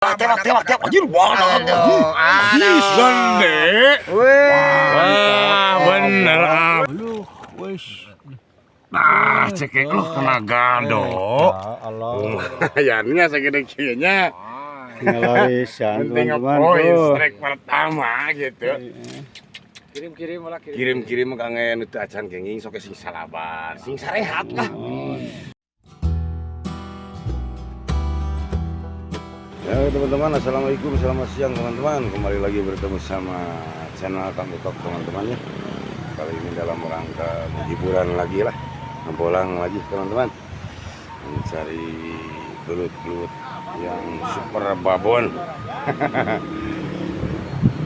Tembak anjir banget Aduh, anjir gede. Wah, bener ah. Aduh, wes. Nah, cekek lu kena gado. Allah. Ayahnya segede kieunya. Ngelarisan Penting teman-teman poin tuh. strike pertama gitu. Kirim malah Kirim kangen itu acan kenging sok sing salabar, sing sarehat lah. Ya teman-teman, assalamualaikum, selamat siang teman-teman. Kembali lagi bertemu sama channel Kang Utok teman-teman ya. Kali ini dalam rangka hiburan lagi lah, ngebolang lagi teman-teman, mencari belut-belut yang super babon.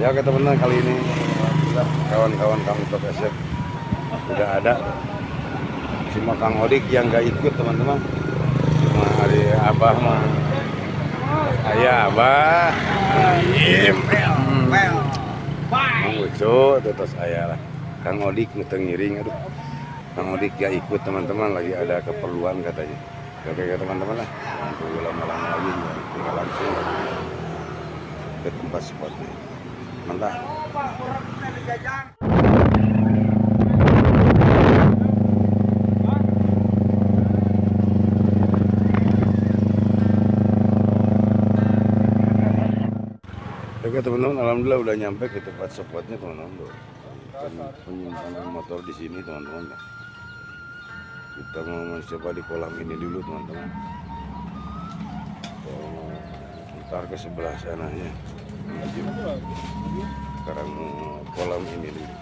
Ya oke teman-teman, kali ini kawan-kawan Kang Utok SF udah ada. Cuma Kang Odik yang gak ikut teman-teman. Cuma hari Abah mah. Ayah Abah. Lucu terus saya lah. Kang Odik ngiring aduh. Kang Odik gak ikut teman-teman, lagi ada keperluan katanya. Oke teman-teman lah. Untuk lama-lama lagi kita langsung ke tempat spotnya. Mantap. Oke teman-teman, alhamdulillah udah nyampe ke tempat spotnya teman-teman. Penyimpanan motor di sini teman-teman. Kita mau mencoba di kolam ini dulu teman-teman. Ntar ke sebelah sana ya. Sekarang kolam ini dulu.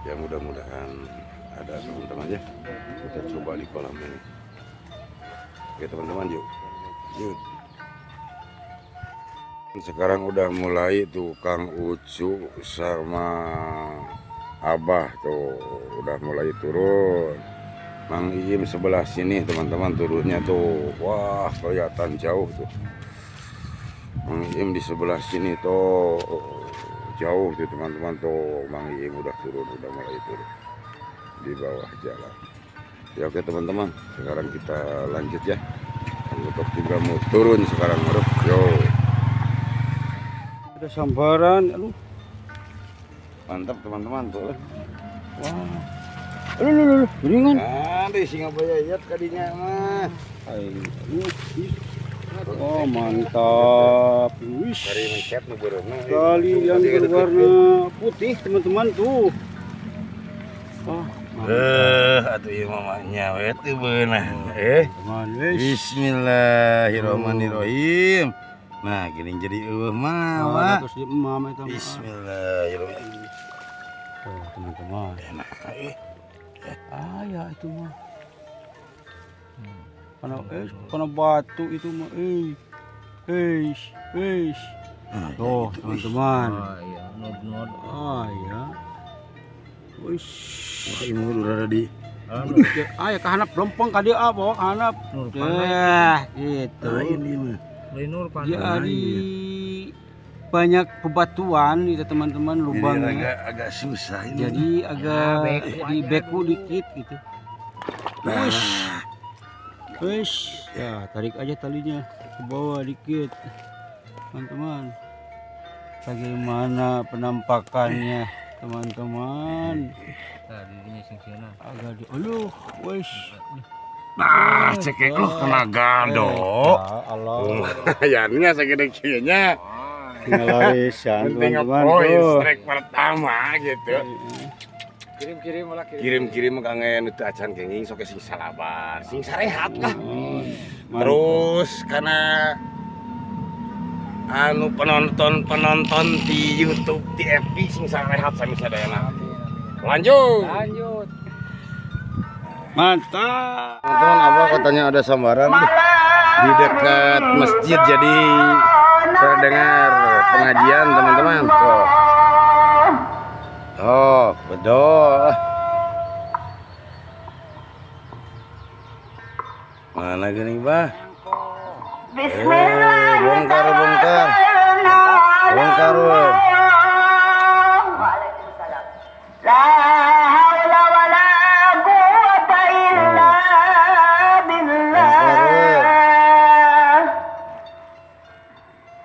Ya mudah-mudahan ada teman-teman ya. Kita coba di kolam ini. Oke teman-teman, yuk. Sekarang udah mulai tuh Kang Ucu sama Abah tuh udah mulai turun. Mang Iim sebelah sini teman-teman turunnya tuh. Wah, kelihatan jauh tuh. Mang Iim di sebelah sini tuh jauh tuh teman-teman tuh. Mang Iim udah turun, udah mulai turun di bawah jalan. Ya oke teman-teman, sekarang kita lanjut ya. Kang Utok juga mau turun sekarang, yo. Ada sambaran, aduh. Mantap teman-teman tuh. Wah. Aduh, ringan. Di Singapura ya kadinya mah. Oh, mantap. Wis. Dari mencet nu beureuhna. Kali yang berwarna putih, teman-teman tuh. Wah, atuh ieu mamanya we teu beunah. teman, wis. Bismillahirrahmanirrahim. Nah, gini jadi mah. Terus di emam itu. Bismillahirrahmanirrahim. Oh, teman-teman. Enak Ya itu mah. Karena batu itu mah. Tuh, teman-teman. iya, nod. Ya. Wis. Ini udah di Ya kahanap lempeng ka dieu bawa kahanap. Gitu. ini mah. Linur Jadi banyak bebatuan itu teman-teman lubangnya. Agak susah ini. Jadi agak dibeku dikit gitu. Wis. Ya, tarik aja talinya ke bawah dikit. Teman-teman. Bagaimana penampakannya, teman-teman? Tadinya sing Agak di wis. Nah, cekek lu kena gado. Allah. Ayahnya segede kieunya. Ngelarisan Penting teman-teman poin tuh. strike pertama gitu. kirim malah Kirim kangen itu acan kenging sok sing salabar, sing sarehat lah. Mantap. Terus karena anu penonton di YouTube di FB sing sarehat sami sadayana. Lanjut. Mantap. Teman-teman, Abah katanya ada sambaran di dekat masjid, jadi terdengar pengajian teman-teman. Oh, betul. Mana gini, Bah? Bongkar. Bongkar, weh.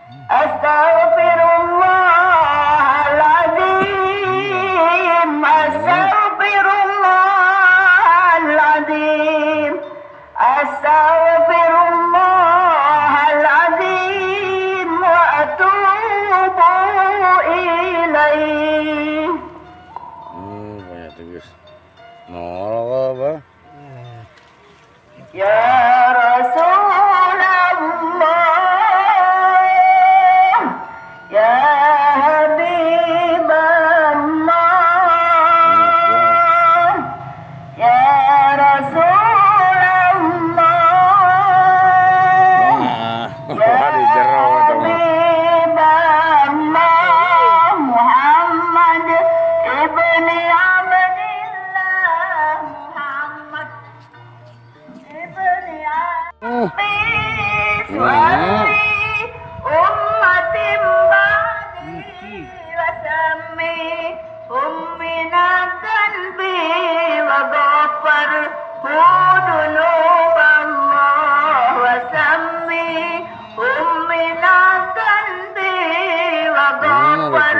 Astaghfirullahaladzim, astaghfirullahaladzim, astaghfirullahaladzim wa atubu ilaih. Banyak tugas. Nol apa? Ya Rasulullah, ya Habiballah, ya Rasulullah, Hari jerau teman. Habiballah, Muhammad ibni Abdillah, Muhammad ibni ummatin ba'di wasami umminatan bi wa ghafar hudunuballah wasami umminatan bi wa ghafar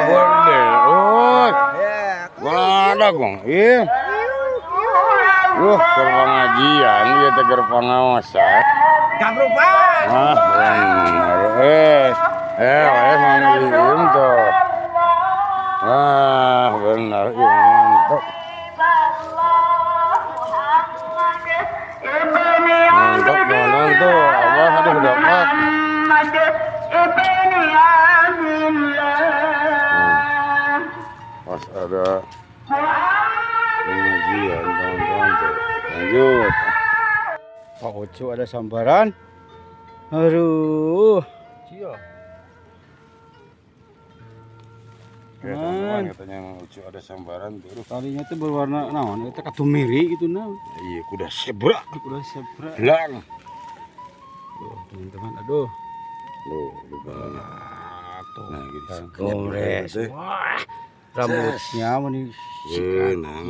Boleh. Oh. Ada kong. Ke pengajian dia tegar pengawasan. Gabruk Pak. Benar. Manggilin tuh. Benar. Mantap. Mantap teman-teman tuh. Abah aduh dapat. Pas ada pengajian teman-teman tuh. Lanjut. Pak Ucu ada sambaran. Aduh. Cio. Ya teman-teman katanya Mang Ucu ada sambaran tuh. Talinya tuh berwarna naon? Itu katumiri gitu naon. Iya kuda sebra. Udah sebra. Belang. Tuh, teman-teman, aduh. Lupa. Nah gitu. Kongres. Wah. Rambutnya meni Benang.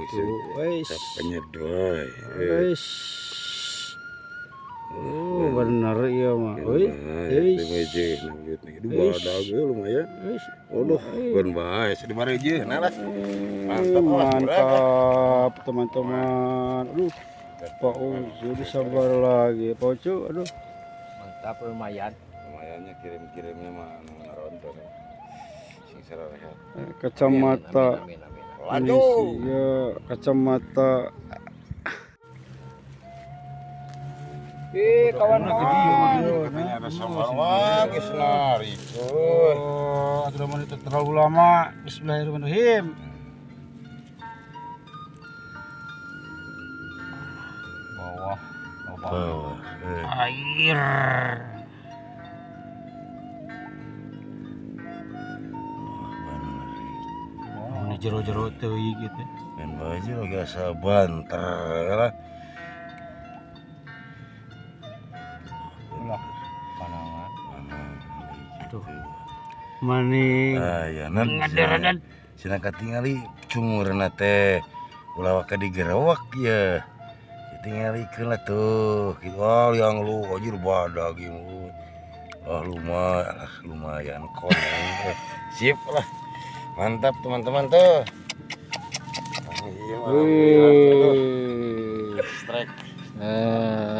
gitu. Wes. Penyedoy. Wes. Oh, benar iya mah. Wih. Wes. Lumayan. Wes. Aduh, ben bae sedemar aja. Nah lah. Mantap, Mantap, teman-teman. Aduh. Pak Ucu disabar lagi. Pak Ucu, aduh. Mantap lumayan. Lumayannya kirim-kirimnya mah ngaronton. Sing sararehat. Kacamata. Amin, amin, amin. Lanjut. Ya, kacamata. Kawan Katanya ada sambar lagi senari. Oh, atuh mun itu terlalu lama. Bismillahirrahmanirrahim. bawah. Bawah. Air. Ini jero-jero teuing gitu. Dan baju lagi asa banter lah. Ulah panangan. Tuh. Maning. Ya nan. Cenah katingali cungurna teh. Ulah waka digerawak ya. Tinggalikeun lah tuh. Gitu yang lu anjir badag ieu. Lumayan koneng. Sip lah. Mantap teman-teman tuh. Strike.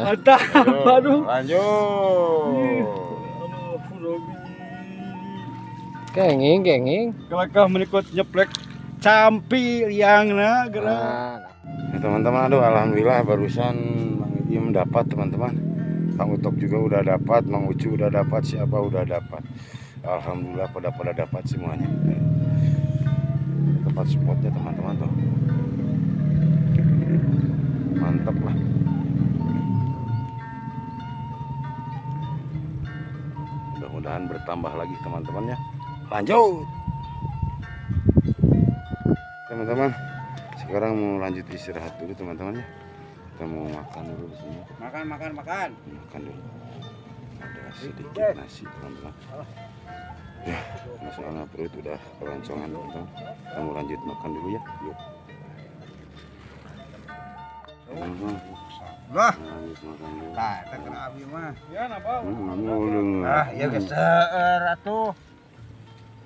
Mantap. Aduh. Lanjut. Kenging. Kelakah menikut nyeplek campi liangna gerak. Ya, teman-teman, aduh alhamdulillah barusan Mang Iem dapat teman-teman. Kang Utok juga udah dapat, Mang Ucu udah dapat, siapa udah dapat. Alhamdulillah pada dapat semuanya. Tempat spotnya teman-teman tuh. Mantap lah. Mudah-mudahan bertambah lagi teman-teman ya. Lanjut. Teman-teman, sekarang mau lanjut istirahat dulu teman-teman ya. Kita mau makan dulu di sini. Makan. Makan dulu. Ada sedikit nasi teman-teman. Ya, masalah perut udah keroncongan teman-teman. Kita mau lanjut makan dulu ya. Yuk. Teman-teman. Wah, Habis makan dulu. tah tak kena abi mah. Ya napa? Ngulung. Ya geser atuh.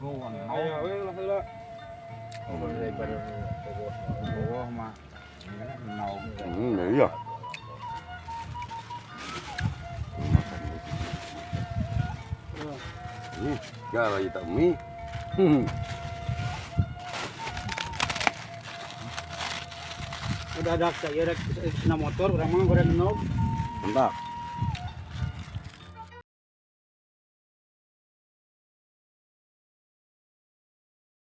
Nuhun. Ayo we lah heula. Daripada bawah mah. Naung. Iya. Ini gara kita mie. Udah ada saya ada motor, orang mah goreng nol. Entah.